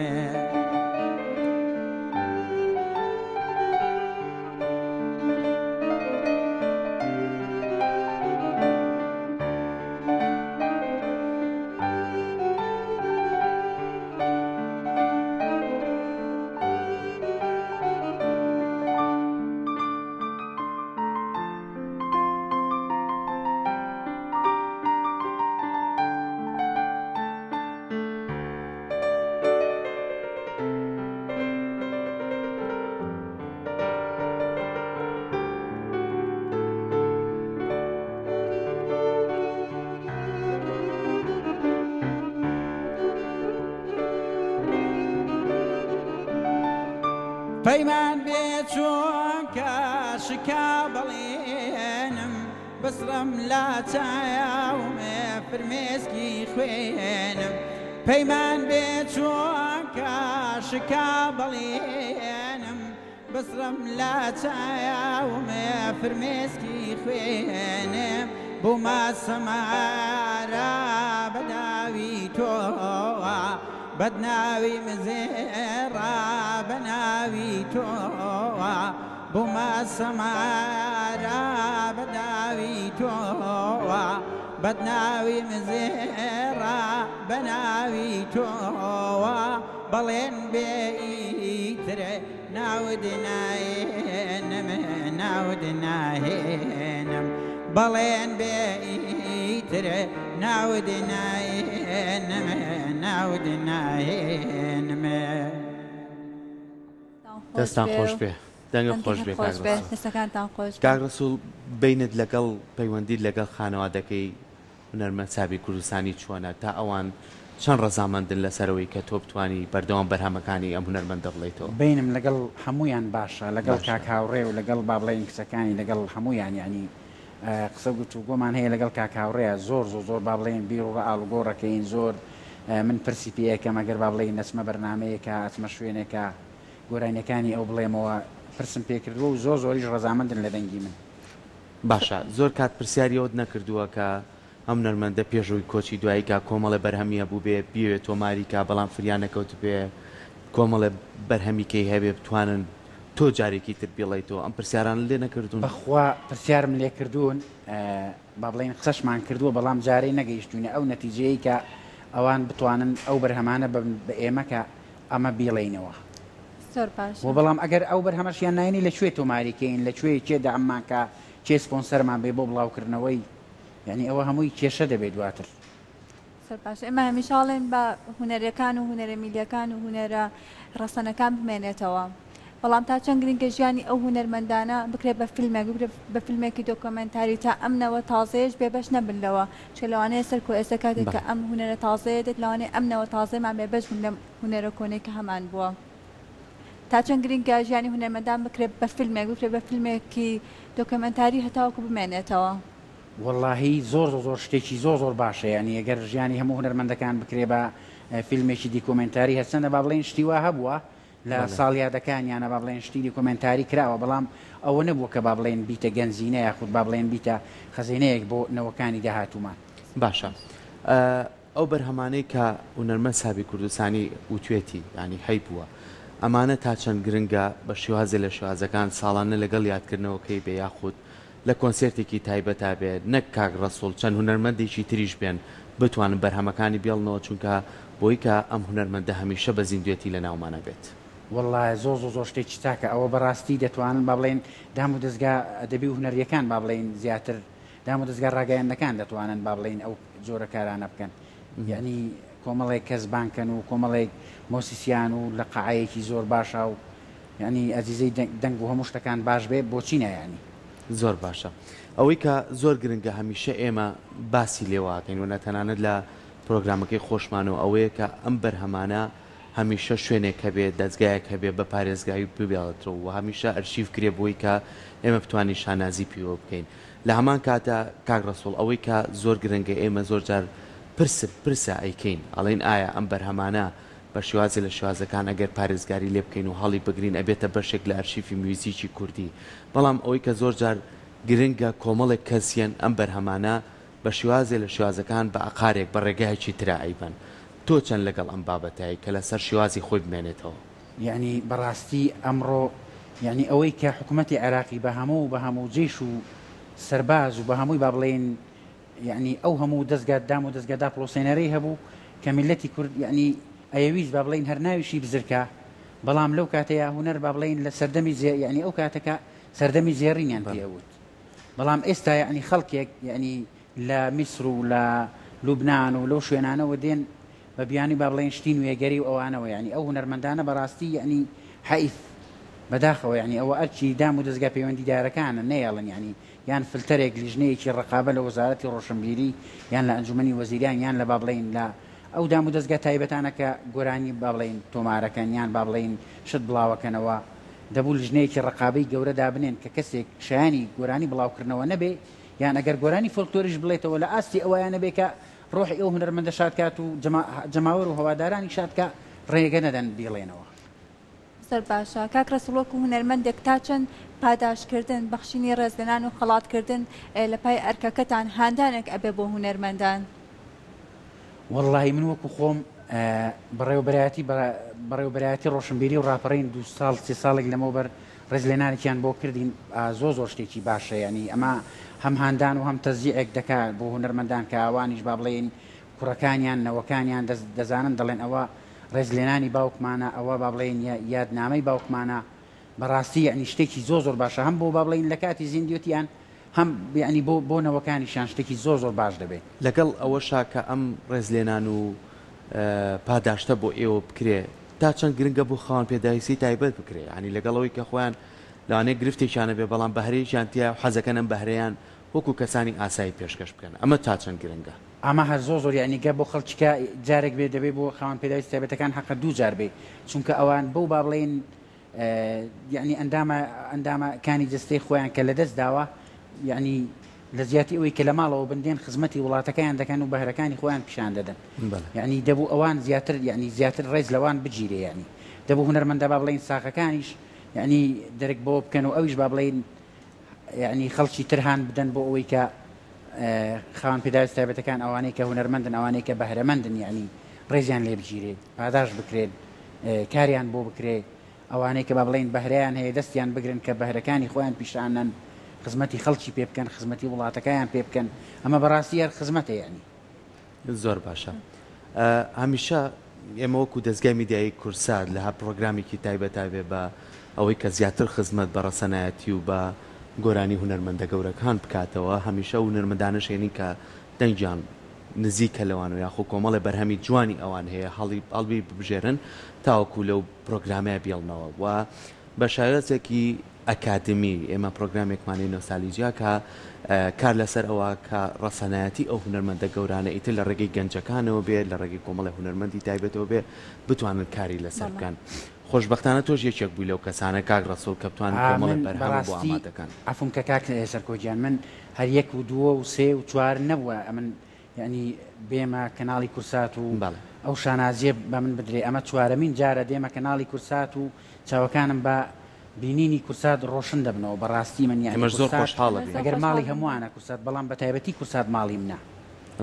پەیمان بێ چۆنکە شکا بەڵێنم بسرم لا چاومێ فرمێسکی خوێنم پەیمان بێ چۆنکە شکا بەڵێنم بسرم لا چاومێ فرمێسکی خوێنم بۆ ماسەمارە بەداوی تۆوە بەدناوی مزێڕا بەناوی تۆوە بۆ ماسەمارە بەداوی تۆوە بەدناوی مزێڕا بەناوی تۆوە بەڵێن بێ ئیترە ناود ناهێنم ناود ناهێنم بەڵێن بێ ئیترە ناود ناهێنم ناود ناهێنم. دەستان خۆش بێ دەنگە خۆش بێ دەستەکانتان خۆش کاک ڕەسوول بینت لەگەڵ پەیوەندیت لەگەڵ خانەوادەکەی هونەرمەند سابی کوردستانی چۆنە تا ئەوان چەند ڕەزامەندن لەسەرەوەی کە تۆ بتوانی بەردەوام بەرهەمەکانی ئەم هونەرمەندە بڵێیتەوە؟ بینم لەگەڵ هەمویان باشە لەگەڵ کاکاوڕێ و لەگەڵ بابڵێن کچەکانی لەگەڵ هەمویان ینی قسە گوتوگۆمان هەیە لەگەڵ کاکاوڕەیە زۆر زۆر زۆر بابڵێن بیر و ئاڵگۆڕەکەین زۆر من پرسی پێیەکەم ئەگەر بابڵێن نەچمە بەرنامەیەکە ئەچمە شوێنێکە گۆرانیەکانی ئەو بڵێمەوە پرسم پێکردووە و زۆر زۆریش ڕەزامەندن لە دەنگی من. باشە زۆر کات پرسیاریەوەت نەکردووە کە ئەم نەرمەندە پێشووی کۆچی دواییکە کۆمەڵە بەرهەمیە بوو بێ بیوێت تۆماریکە بەڵام فریانەکەوت بێ کۆمەڵە بەرهەمیکەی هەبێ بتوانن تۆ جارێکی تر بڵێیتەوە ئەم پرسیاران لێ نەکردوون؟ بەخوا پرسیارم لێ کردوون با بڵێن قسەشمان کردووە بەڵام جارەی نەگەیشتوونە ئەو نەتیجەیە کە ئەوان بتوانن ئەو بەرهەمانە بە ئێمەکە ئەمە بیڵێینەوە. و بەڵام ئەگەر ئەو بەرهەمەشیان ناینی لەکوێ تۆماریکەین لەکوێ چێدا ئەمماکە چێ سپۆنسەرمان بێ بۆ بڵاوکردنەوەی یعنی ئەوە هەمووی کێشە دەبێت دواتر. باش ئێمە هەمیشاڵێن بە هونەرەکان و هونەرە میلیەکان و هونەرە ڕەسەنەکان بمێنێتەوە بەڵام تا چەند گرنگە ژیانی ئەو هونەرمەندانە بکرێت بە فیلمێک بە فیلمێکی دۆکۆمنتاری تا ئەمنەوە تازەیەش بێ بەش نەبنەوە چ لەوانەیە سەر کۆ ئێستا کاتێک کە ئەم هونەرە تازەیە دێت لەوانەیە ئەمنەوە تازەمان بێ بەش لە هونەرە کۆنێک کە هەمان بووە تا چەند گرنگە ژیانی هونەرمەندان بکرێت بە فیلمێک بکرێت بە فیلمێکی دۆکۆمنتاری هەتاوەکو بمێنێتەوە. واللهی زۆر زۆر شتێکی زۆر زۆر باشە ینی ئەگەر ژیانی هەموو هونەرمەندەکان بکرێ بە فیلمێکی دیکۆمنتاری هەستنە با بڵێن شتیوا هەبووە لە ساڵیادەکان یانە با بڵێن شتی دیکۆمنتاری کراوە بەڵام ئەوە نەبووە کە با بڵێن بیتە گەنزینە یاخود با بڵێن بیتە خەزینەیەک بۆ نەوەکانی داهاتوومان. باشە ئەو بەرهەمانەی کە هونەرمەند سابی کوردستانی وتوێتی ینی هەی بووە ئەمانە تا چەند گرنگە بە شێوازێ لە شێوازەکان ساڵانە لەگەڵ یادکردنەوەکەی بێ یاخود لە کۆنسرتێکی تایبەتا بێت نەک کاک ڕەسوڵ چەند هونەرمەندێکی تریش بێن بتوانن بەرهەمەکانی بێڵنەوە چونکە بۆی کە ئەم هونەرمەندە هەمیشە بە زیندوێتی لە ناومانە بێت. والله زۆر زۆر شتێکی تاکە ئەوە بەڕاستی دەتوانن با بڵێن دام و دەستگا ئەدەبی و هونەریەکان با بڵێن زیاتر دام و دەستگا ڕاگەیاندەکان دەتوانن با بڵێن ئەو جۆرە کارانە بکەن یعنی کۆمەڵێک کەس بانکەن و کۆمەڵێک مۆسیسیان و لە قەعەیەکی زۆر باشە و ینی ئەزیزەی دەنگ و هەموو شتەکان باش بێ بۆچی نایانی. زۆر باشە ئەوەی کە زۆر گرنگە هەمیشە ئێمە باسی لێواکەین و نەتەنانەت لە پرۆگرامەکەی خۆشمانەوە ئەوەیە کە ئەم بەرهەمانە هەمیشە شوێنێک هەبێت دەستگایەک هەبێت بە پارێزگایی ببێڵێتەوە و هەمیشە ئەرشیف کرێ بۆی کە ئێمە بتوانین شانازی پیوە بکەین. لە هەمان کاتە کاک ڕەسوڵ ئەوەی کە زۆر گرنگە ئێمە زۆر جار پرسە ئەیکەین ئەڵێن ئایا ئەم بەرهەمانە بە شێوازی لە شێوازەکان ئەگەر پارێزگاری لێ بکەین و هەڵی بگرین ئەبێتە بەشێک لە ئەرشیفی میوزیکی کوردی بەڵام ئەوەی کە زۆر جار گرنگە کۆمەڵێک کەسیان ئەم بەرهەمانە بە شێوازێ لە شێوازەکان بە ئەقارێک بە ڕێگایکی ترائیبن تۆ چەند لەگەڵ ئەم بابەتایی کە لەسەر شێوازی خۆی بمێنێتەوە؟ یعنی بەڕاستی ئەمڕۆ یعنی ئەوەی کە حکوومەتی عێراقی بە هەموو جێش و سەرباز و بە هەمووی با بڵێن یعنی ئەو هەموو دەستگات دام و دەستگادا پلۆسێنەرەی هەبوو کە میلەتی کورد یعنی ئەیەویست با بڵێن هەر ناویشی بزرکە بەڵام لەو کاتەیە هونەر با بڵێن لە سەردەمی یعنی ئەو کاتەکە سەردەمی زێڕینیان پێوت بەڵام ئێستا یعنی خەڵکێک یعنی لە میسر و لە لوبناان و لەو شوێنانەوە دێن بە بیانی با بڵێن شتی نوێگەری و ئەوانەوە یعنی ئەو هونەرمەندانە بەڕاستی یعنی حەیف بەداخەوە یعنی ئەوە ئەرچی دام و دەستگا پەیوەندی دارەکانە نەیەڵن یعنی یان فلتەرێک لیژنەیەکی ڕقابە لە وەزارەتی ڕۆشنبیری یان لە ئەنجومەنی وەزیریان یان لە با بڵێن لە ئەو دام و دەستگا تایبەتانە کە گۆرانی با بڵێن تۆمارەکەن یان با بڵێن شت بڵاوەکەنەوە دەبوو ژنەیەکی ڕقابەی گەورە دابنێن کە کەسێک شایانی گۆرانی بڵاوکردنەوە نەبێ یان ئەگەر گۆرانی فۆلکلۆریش بڵێتەوە لە ئاستی ئەوەیان نەبێ کە ڕۆحی ئەو هونەرمەندە شاد کات و جەماوەر و هەوادارانی شادکە ڕێگە نەدەن بیڵێنەوە. زۆر باشە کاک ڕەسوڵۆک و هونەرمەندێک تا چەند پاداشکردن بەخشینی ڕێزلێنان و خەڵاتکردن لە پای ئەرکەکەتان هاندانێک ئەبێ بۆ هونەرمەندان؟ وەڵڵاهی من وەکو خۆم بەڕێوەبەرایەتی ڕۆشنبیری و ڕاپەڕین 2 ساڵ 3 ساڵێک لەمەوبەر ڕێزلێنانێکیان بۆ کردین زۆر شتێکی باشە ینی ئەمە هەم هاندان و هەم تەزیعێک دەکات بۆ هونەرمەندان کە ئەوانیش با بڵێن کوڕەکانیان نەوەکانیان دەزانن دەڵێن ئەوە ڕێزلێنانی باوکمانە ئەوە با بڵێن یادنامەی باوکمانە بەڕاستی ینی شتێکی زۆر باشە هەم بۆ با بڵێن لە کاتی زیندویەتیان هەم ینی بۆ نەوەکانیشان شتێکی زۆر باش دەبێت. لەگەڵ ئەوە شاکە ئەم ڕێزلێنان و پاداشتە بۆ ئێوە بکرێ تا چەند گرنگە بۆ خاوەن پێداویستی تایبەت بکرێ ینی لەگەڵەوەی کە خۆیان لەوانەیە گرفتێکیانە بێ بەڵام بەهرەیەکیان تیا حەزەکەن ئەم بەهرەیان وەکو کەسانی ئاسایی پێشکەش بکەن ئەمە تا چەند گرنگە؟ ئەمە هەر زۆر یانیگە بۆ خەڵکیکە جارێک بێ دەبێت بۆ خاوەن پێداویستی تایبەتەکان حەقە 2 جار بێ چونکە ئەوان بەو با بڵێن یعنی ئەندامەکانی جستەی خۆیان کە لەدەست داوە یعنی لە زیاتی ئەوەی کە لە ماڵەوە بندێن خزمەتی وڵاتەکەیان دەکەن و بەهرەکانی خۆیان پیشان دەدەن یعنی دەبوو ئەوان زیاتر ڕێز لەوان بگیرێ ینی دەبوو هونەرمەندە با بڵێن ساخەکانیش یعنی دەرێک بۆ بکەن و ئەویش با بڵێن یعنی خەڵکی ترهان بدەن بۆ ئەوەی کە خاوەن پێداویستی تایبەتەکان ئەوانەی کە هونەرمەندن ئەوانەی کە بەهرەمەندن یعنی ڕێزیان لێ بگیرێ پاداش بکرێن کاریان بۆ بکرێ ئەوانەی کە با بڵێن بەهرەیان هەیە دەستیان بگرن کە بەهرەکانی خۆیان پیشانن خزمەتی خەڵکی پێ بکەن خزمەتی وڵاتەکەیان پێ بکەن ئەمە بەڕاستی هەر خزمەتە ینی زۆر باشە. هەمیشە ئێمە وەکو دەستگای میدیایی کورسات لە ها پرۆگرامێکی تایبەتابێ بە ئەوەی کە زیاتر خزمەت بە ڕەسەنایەتی و بە گۆرانی هونەرمەندە گەورەکان بکاتەوە هەمیشە هونەرمەندانە شێنی کە دەنگیان نزیکە لەوانەوە یاخۆ کۆمەڵی بەرهەمی جوانی ئەوان هەیە هەڵی ببژێرن تاوەکو لەو پرۆگرامەیە بێڵنەوە و بە شایەتێکی ئەکادمی ئێمە پرۆگرامێکمانی نۆستالژیا کە کار لەسەر ئەوە کە ڕەسەنایەتی ئەو هونەرمەندە گەورانە ئیتر لە ڕێگەی گەنجەکانەوە بێت لە ڕێگەی کۆمەڵی هونەرمەندی تایبەتەوە بێ بتوانن کاری لەسەر بکەن. خۆشبەختانە تۆش یەکێک بووی لەو کەسانە کاک ڕەسوڵ کە بتوانن کۆمەڵی بەرهەم بۆ ئامادەکەن. عەفوم کە کاک سەرکۆجیان من هەر 1 و 2 و 3 و 4 نەبووە ئەمن یعنی بێمە کەناڵی کورسات و ئەو شانازیە بە من بدرێ ئەمە 4مین جارە دێمە کەناڵی کورسات و چاوەکانم بە بینینی کورسات ڕۆشن دەبنەوە بەڕاستی من یعنی زۆر خۆشحاڵە ئەگەر ماڵی هەمووانە کورسات بەڵام بە تایبەتی کورسات ماڵی منە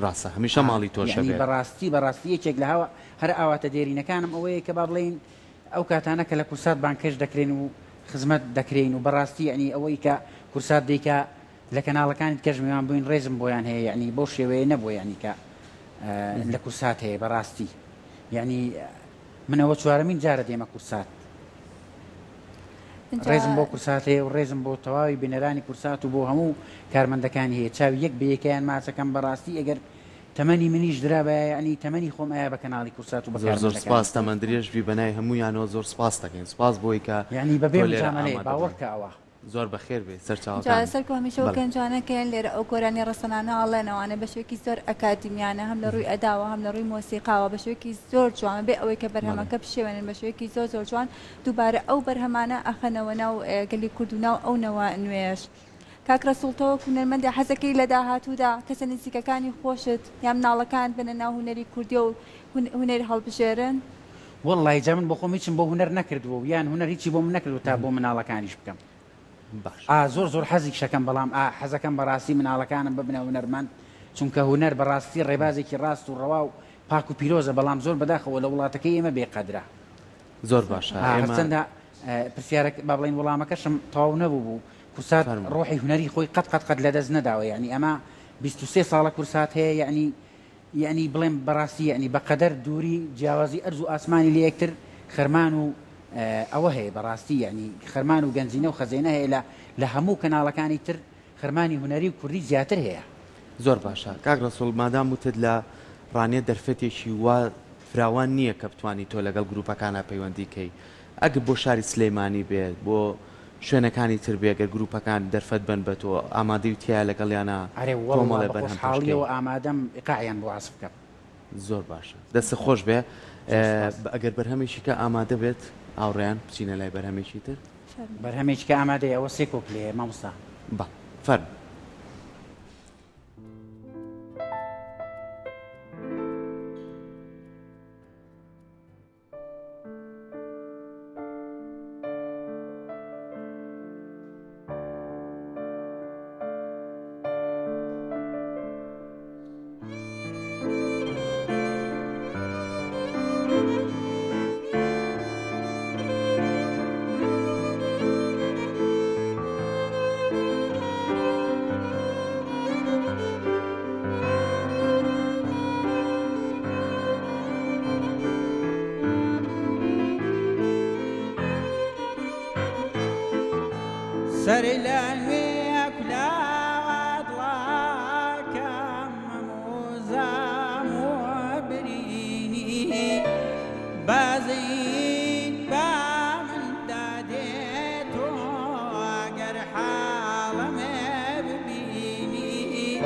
ڕاستە هەمیشە ماڵی تۆشە بەڕاستی یەکێک لە هەوە هەر ئاواتە دێرینەکانم ئەوەیە کە با بڵێن ئەو کاتانە کە لە کورسات بانکەش دەکرێن و خزمەت دەکرێن و بەڕاستی یعنی ئەوەی کە کورسات دیکە لە کەناڵەکانی کەژمیان بووین ڕێزم بۆیان هەیە یعنی بۆ شێوەیە نەبووە ینی کە لە کورسات هەیە بەڕاستی یعنی منەوە 4مین جارە دێمە کورسات ڕێزم بۆ کورسات هەیە و ڕێزم بۆ تەواوی بنەرانی کورسات و بۆ هەموو کارمەندەکانی هەیە چاوی یەک بەیەکیان ماچەکەم بەڕاستی ئەگەر تەمەنی منیش درابە ینی تەمەنی خۆم ئایا بە کەناڵی کورسات و زۆر سپاس تەمەند درێژبی بەنای هەموویانەوە زۆر سپاس دەکەین سپاس بۆی کە ینی بەبێ مجامەلەیە باوەڕکە ئەوە زۆر بەخێر بێ سەرچاوەکان سەرکۆ هەمیشە گەنجانەکەیان لێرە ئەو گۆرانی ڕەسەنانە ئاڵێنەوانە بە شوێکی زۆر ئەکادمیانە هەم لە ڕووی ئەداوە هەم لە ڕووی مۆسیقاوە بە شوێکی زۆر جوان بێ ئەوەی کە بەرهەمەکە بشێوێنن بە شوێکی زۆر جوان دووبارە ئەو بەرهەمانە ئەخەنەوە ناو گەلی کورد و ناو ئەو نەوە نوێش. کاک ڕەسوڵتەوە هونەرمەندە حەزەکەی لە داهاتوودا کەسە نزیکەکانی خۆشت یان مناڵەکان بنە ناو هونەری کوردی و هونەری هەڵبژێرن؟ وەڵڵی جا من بۆ خۆم هیچم بۆ هونەر نەکردووە یان هونەر هیچی بۆ من نەکردو تا بۆ مناڵەکانیش بکەم. زۆر حەزی شەکەم بەڵام حەزەکەم بەڕاستی مناڵەکانم ببنە هونەرمەند چونکە هونەر بەڕاستی ڕێبازێکی ڕاست و ڕەوا و پاک و پیرۆزە بەڵام زۆر بەداخەوە لە وڵاتەکەی ئێمە بێقەدرا. زۆر باشە هەرچەندە پرسیارە با بڵێن وەڵامەکەشم تەواو نەبوو بوو کورسات ڕۆحی هونەری خۆی قەت لەدەست نەداوە یعنی ئەمە 23 ساڵە کورسات هەیە یعنی بڵێم بەڕاستی یعنی بەقەدەر دووری جیاوازی ئەرز و ئاسمانی لە یەکتر خەرمان و ئەوە هەیە بەڕاستی یعنی خەرمان و گەنجینە و خەزینە هەیە لە هەموو کەناڵەکانی تر خەرمانی هونەری و کوردی زیاتر هەیە. زۆر باشە کاک ڕەسوڵ مادام وتت لە ڕانێ دەرفەتێکی وا فراوان نییە کە بتوانانی تۆ لەگەڵ گروپەکانە پەیوەندیکەی ئەگە بۆ شاری سلەیمانی بێت بۆ شوێنەکانی تر بێگەر گروپەکان دەرفەت بن بە تۆ ئامادەی وتیایە لەگەڵیانە حاڵیەوە ئامادەم ئقاعیان بۆ عاسف بکەم. زۆر باشە دەست خۆش بێ ئەگەر بەرهەمێکی کە ئامادە بێت ئاوڕێیان بچینە لای بەرهەمێکی تر بەرهەمێککە ئامادەی ئەوە سێ کۆک لێ مامۆستا با فەرم سرلان وياكلاد لاكم موزام وبريني بازين بامن داديتو اگر حالم ببيني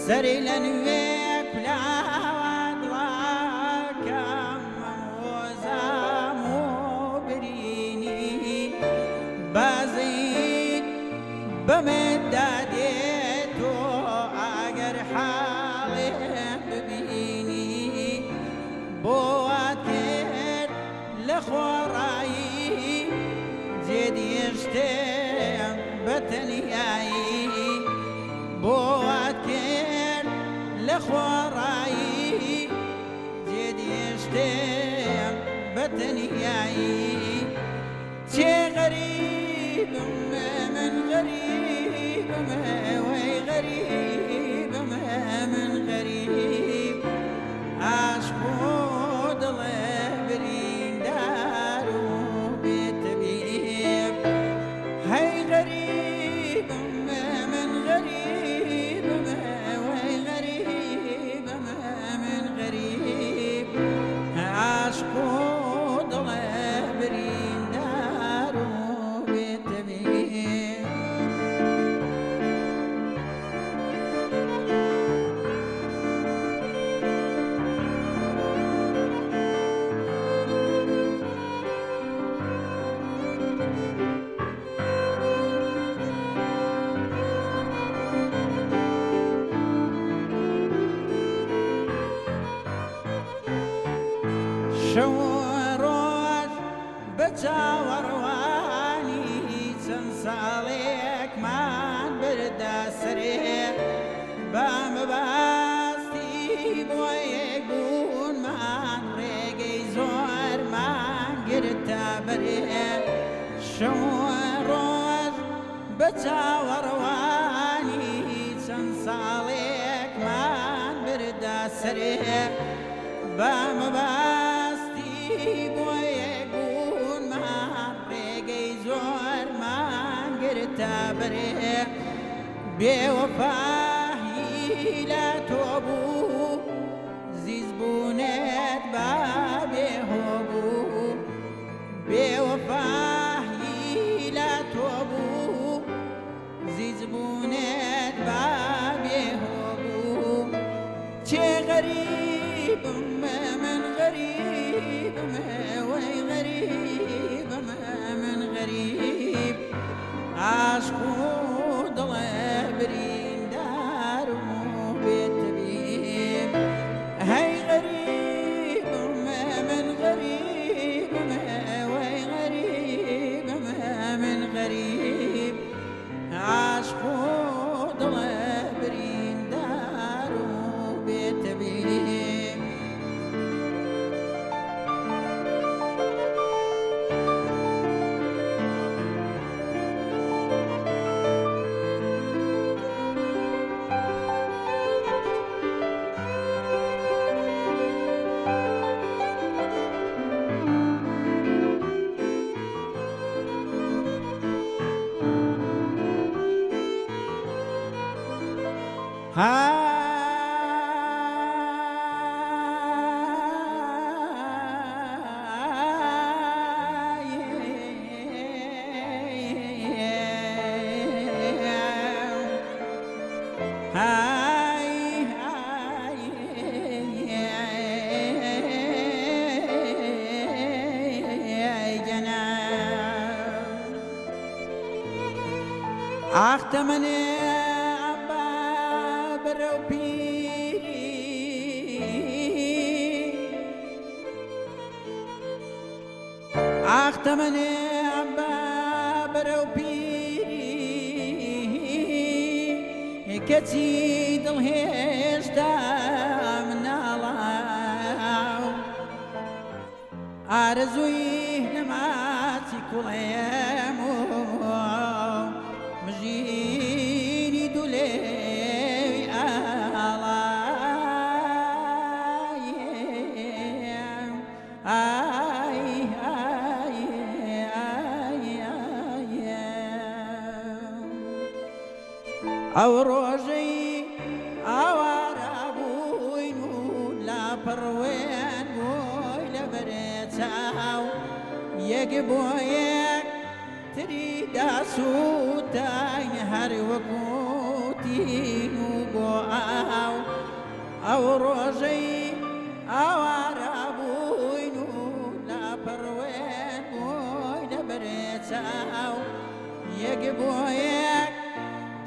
سرلان وياكلاد لاكم موزام وبريني بازين بمداديتو اگر حالي ببيني بواتر لخوراي زيد يشتم بتنياي بواتر لخوراي زيد يشتم بتنياي شي غريب من غريب ما وي غريب ما من غريب عاشقو ضلبرين دارو بتبيب هاي غريب ما من غريب ما وي غريب ما من غريب عاشقو ضلبرين دارو بتبيب شوروش بتاورواني سنسالك ما بردا سريع بام باستي بويقون ما ريقي زور ما قرتا بريع شوروش بتاورواني سنسالك ما بردا سريع بام باستي بويقون ما ريقي زور ما قرتا بريع بوفاهي لا توبو زيزبونت بابي هوبو بوفاهي لا توبو زيزبونت بابي هوبو شي غريب من غريب ما وي غريب ما من غريب عاشقو ضلبرين ئاختەمەنێ ئەمبا بەرەو پیری ئاختەمەنێ ئەمبا بەرەو پیری کەچی دڵهێشتا مناڵاو ئارەزووی نەماچی کوڵێم و مژینی دولێوی ئاڵایم ئەو ڕۆژەی ئاوارە بووین و لاپەڕوێن بۆی لە بەرێ چاو یەک بۆ یەک تری داسووتین هەر وەکوتین و بۆ ئاو ئەو ڕۆژەی ئاوارە بووین و لاپەڕوێن بۆی لە بەرێ چاو یەک بۆ یەک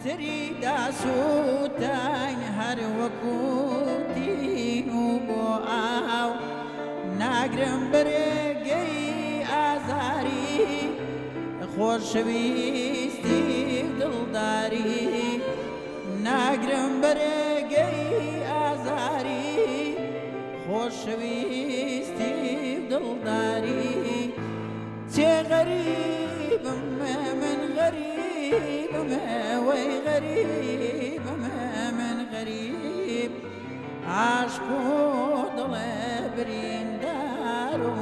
تری داسووتین هەر وەکوتین و بۆ ئاو ناگرم بەرێگەی ئازاری خۆشەویستی دڵداری ناگرم بەرێگەی ئازاری خۆشەویستی دڵداری چێ غەریبم من غەریبم وەی غەریبم من غەریب عاشق و دڵێ بریندار و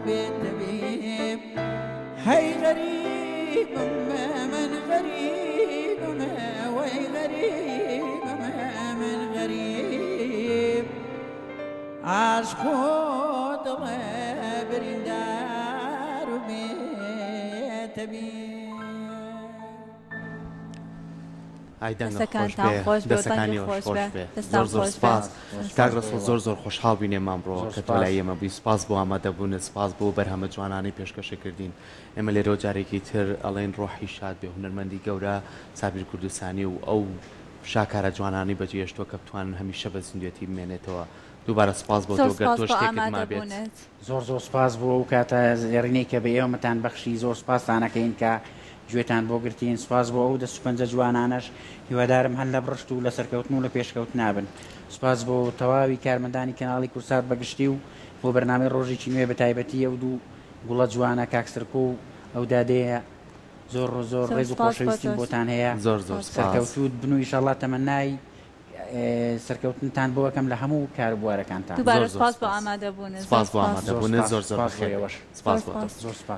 بێتەبیب هەی غەریبم من غەریبم وەی غەریبم من غەریب عاشق و دڵێ بریندار و بێتەبیب دەستەکانتان خۆش بێ دەستەکانی خۆش بێ زۆر زۆر سپاس کاک ڕەسوڵ زۆر زۆر خۆشحاڵ بووین ئێمەڕۆ کە تۆ لای ئێمە بووی سپاس بۆ ئامادەبوونت سپاس بۆ بەرهەمە جوانانەی پێشکەشی کردین ئێمە لێرە جارێکی تر ئەڵێن ڕۆحی شاد بێ هونەرمەندی گەورە سابیر کوردستانی و ئەو شاکارە جوانانی بەجێهێشتووە کە بتوانن هەمیشە بە زیندوێتی بمێنێتەوە دووبارە سپاس بۆ تۆ گەر تۆ شتێکت ما بێت زۆر زۆر سپاس بۆ ئەو کاتە زێڕینەی کە بە ئێوەمەتان بەخشی زۆر سپاسانەکەین کە گوێتان بۆ گرتین سپاس بۆ ئەو دەست و پەنجە جوانانەش هیوادارم هەر لە بڕشت و لە سەرکەوتن و لە پێشکەوت نابن سپاس بۆ تەواوی کارمەندانی کەناڵی کورسات بەگشتی و بۆ بەرنامەی ڕۆژێکی نوێ بە تایبەتی ئەو دوو گوڵە جوانە کاکسرکۆ و ئەو دادەیە زۆر زۆر ڕێز و خۆشەویستیم بۆتان هەیە زۆر زۆر سەرکەوتوت بن و ئیشەڵڵا تەمەنای سەرکەوتنتان بۆ یەکەم لە هەموو کاربوارەکانتان دووبارە سپاس بۆ ئامادەبوونت سپاس بۆ ئامادەبوونت زۆر زۆر سپاس بۆ ئێوەش سپاس بۆ تۆ زۆر سپاس